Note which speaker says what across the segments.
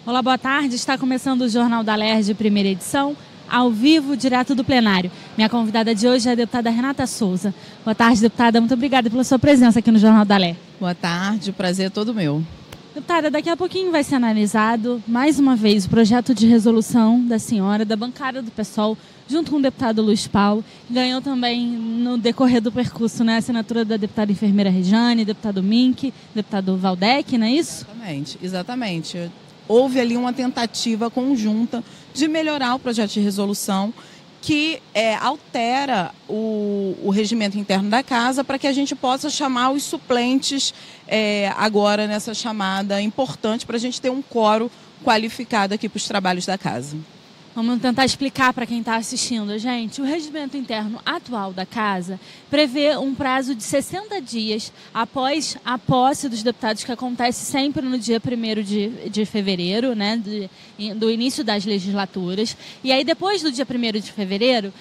Speaker 1: Olá, boa tarde. Está começando o Jornal da Alerj, primeira edição, ao vivo, direto do plenário. Minha convidada de hoje é a deputada Renata Souza. Boa tarde, deputada. Muito obrigada pela sua presença aqui no Jornal da Alerj.
Speaker 2: Boa tarde, o prazer é todo meu.
Speaker 1: Deputada, daqui a pouquinho vai ser analisado, mais uma vez, o projeto de resolução da senhora, da bancada do PSOL, junto com o deputado Luiz Paulo. Ganhou também, no decorrer do percurso, né, a assinatura da deputada enfermeira Rejane, deputado Mink, deputado Valdec, não é isso?
Speaker 2: Exatamente. Houve ali uma tentativa conjunta de melhorar o projeto de resolução que altera o regimento interno da casa para que a gente possa chamar os suplentes agora nessa chamada importante para a gente ter um quórum qualificado aqui para os trabalhos da casa.
Speaker 1: Vamos tentar explicar para quem está assistindo, gente. O regimento interno atual da Casa prevê um prazo de 60 dias após a posse dos deputados, que acontece sempre no dia 1º de fevereiro, né, do início das legislaturas. E aí, depois do dia 1º de fevereiro,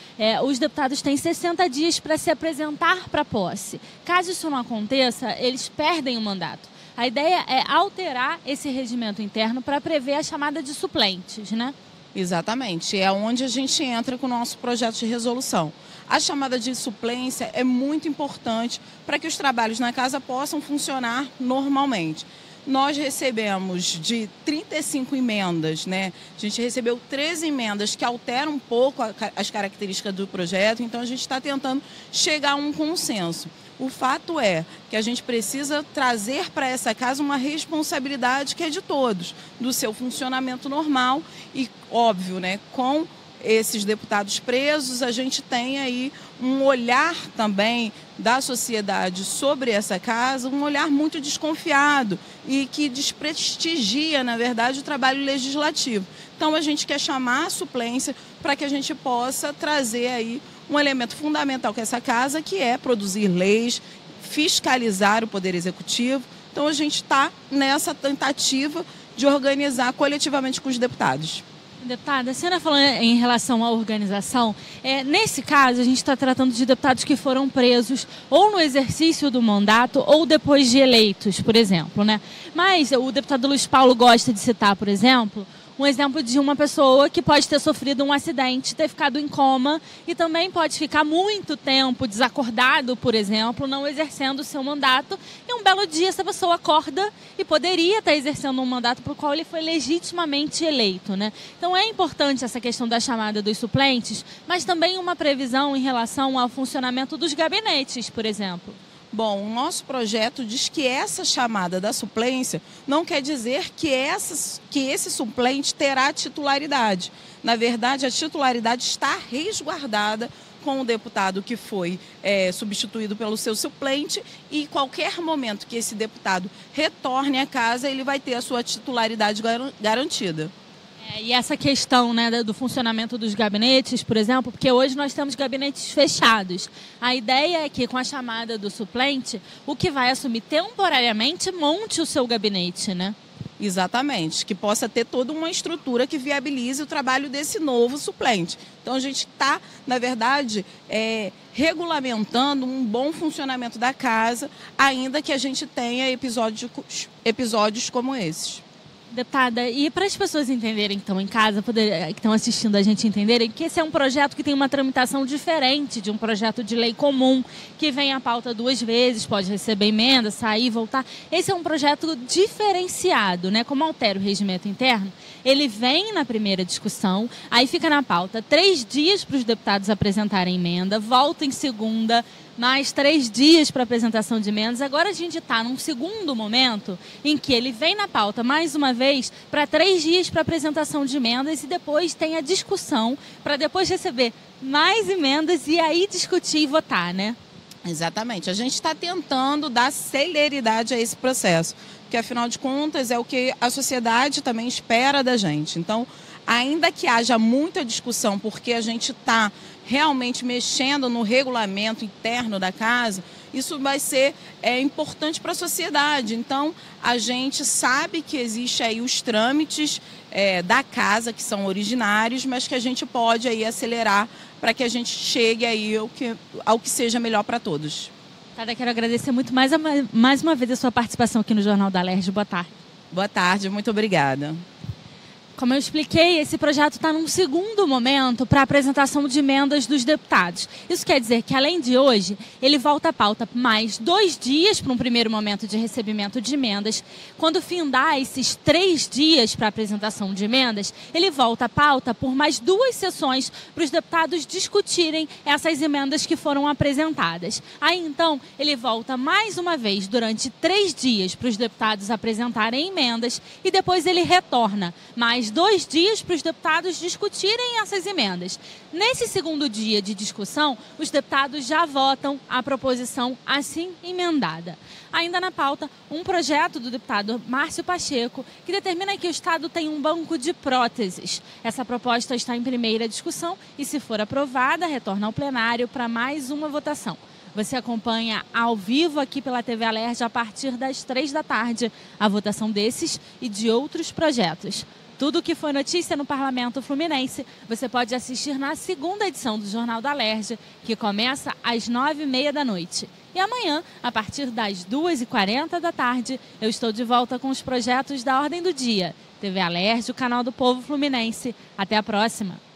Speaker 1: os deputados têm 60 dias para se apresentar para a posse. Caso isso não aconteça, eles perdem o mandato. A ideia é alterar esse regimento interno para prever a chamada de suplentes, né?
Speaker 2: Exatamente, é onde a gente entra com o nosso projeto de resolução. A chamada de suplência é muito importante para que os trabalhos na casa possam funcionar normalmente. Nós recebemos de 35 emendas, né? A gente recebeu 13 emendas que alteram um pouco as características do projeto, então a gente está tentando chegar a um consenso. O fato é que a gente precisa trazer para essa casa uma responsabilidade que é de todos, do seu funcionamento normal e, óbvio, né, com esses deputados presos, a gente tem aí um olhar também da sociedade sobre essa casa, um olhar muito desconfiado e que desprestigia, na verdade, o trabalho legislativo. Então, a gente quer chamar a suplência para que a gente possa trazer aí um elemento fundamental que é essa casa, que é produzir leis, fiscalizar o Poder Executivo. Então, a gente está nessa tentativa de organizar coletivamente com os deputados.
Speaker 1: Deputada, a senhora falou em relação à organização. Nesse caso, a gente está tratando de deputados que foram presos ou no exercício do mandato ou depois de eleitos, por exemplo, né? Mas o deputado Luiz Paulo gosta de citar, por exemplo, um exemplo de uma pessoa que pode ter sofrido um acidente, ter ficado em coma e também pode ficar muito tempo desacordado, por exemplo, não exercendo o seu mandato. E um belo dia essa pessoa acorda e poderia estar exercendo um mandato para o qual ele foi legitimamente eleito, né? Então é importante essa questão da chamada dos suplentes, mas também uma previsão em relação ao funcionamento dos gabinetes, por exemplo.
Speaker 2: Bom, o nosso projeto diz que essa chamada da suplência não quer dizer que esse suplente terá titularidade. Na verdade, a titularidade está resguardada com o deputado que foi substituído pelo seu suplente e em qualquer momento que esse deputado retorne à casa, ele vai ter a sua titularidade garantida.
Speaker 1: E essa questão, né, do funcionamento dos gabinetes, por exemplo, porque hoje nós temos gabinetes fechados. A ideia é que, com a chamada do suplente, o que vai assumir temporariamente monte o seu gabinete, né?
Speaker 2: Exatamente, que possa ter toda uma estrutura que viabilize o trabalho desse novo suplente. Então, a gente está, na verdade, regulamentando um bom funcionamento da casa, ainda que a gente tenha episódios como esses.
Speaker 1: Deputada, e para as pessoas entenderem que estão em casa, que estão assistindo a gente entenderem, que esse é um projeto que tem uma tramitação diferente de um projeto de lei comum, que vem à pauta 2 vezes, pode receber emenda, sair, voltar. Esse é um projeto diferenciado, né? Como altera o regimento interno, ele vem na primeira discussão, aí fica na pauta 3 dias para os deputados apresentarem emenda, volta em segunda, mais 3 dias para apresentação de emendas. Agora a gente está num segundo momento em que ele vem na pauta mais uma vez para 3 dias para apresentação de emendas e depois tem a discussão para depois receber mais emendas e aí discutir e votar, né?
Speaker 2: Exatamente. A gente está tentando dar celeridade a esse processo, porque afinal de contas é o que a sociedade também espera da gente. Então, ainda que haja muita discussão, porque a gente está realmente mexendo no regulamento interno da casa, isso vai ser importante para a sociedade. Então, a gente sabe que existe aí os trâmites da casa, que são originários, mas que a gente pode aí acelerar para que a gente chegue aí ao que seja melhor para todos.
Speaker 1: Tada, quero agradecer muito mais uma vez a sua participação aqui no Jornal da Alerj. Boa tarde.
Speaker 2: Boa tarde, muito obrigada.
Speaker 1: Como eu expliquei, esse projeto está num segundo momento para a apresentação de emendas dos deputados. Isso quer dizer que, além de hoje, ele volta à pauta mais 2 dias para um primeiro momento de recebimento de emendas. Quando findar esses 3 dias para a apresentação de emendas, ele volta à pauta por mais 2 sessões para os deputados discutirem essas emendas que foram apresentadas. Aí, então, ele volta mais uma vez durante 3 dias para os deputados apresentarem emendas e depois ele retorna mais 2 dias para os deputados discutirem essas emendas. Nesse segundo dia de discussão, os deputados já votam a proposição assim emendada. Ainda na pauta, um projeto do deputado Márcio Pacheco que determina que o Estado tem um banco de próteses. Essa proposta está em primeira discussão e, se for aprovada, retorna ao plenário para mais uma votação. Você acompanha ao vivo aqui pela TV Alerj a partir das 3 da tarde a votação desses e de outros projetos. Tudo o que foi notícia no Parlamento Fluminense, você pode assistir na segunda edição do Jornal da Alerj, que começa às 9h30 da noite. E amanhã, a partir das 2h40 da tarde, eu estou de volta com os projetos da Ordem do Dia. TV Alerj, o canal do Povo Fluminense. Até a próxima!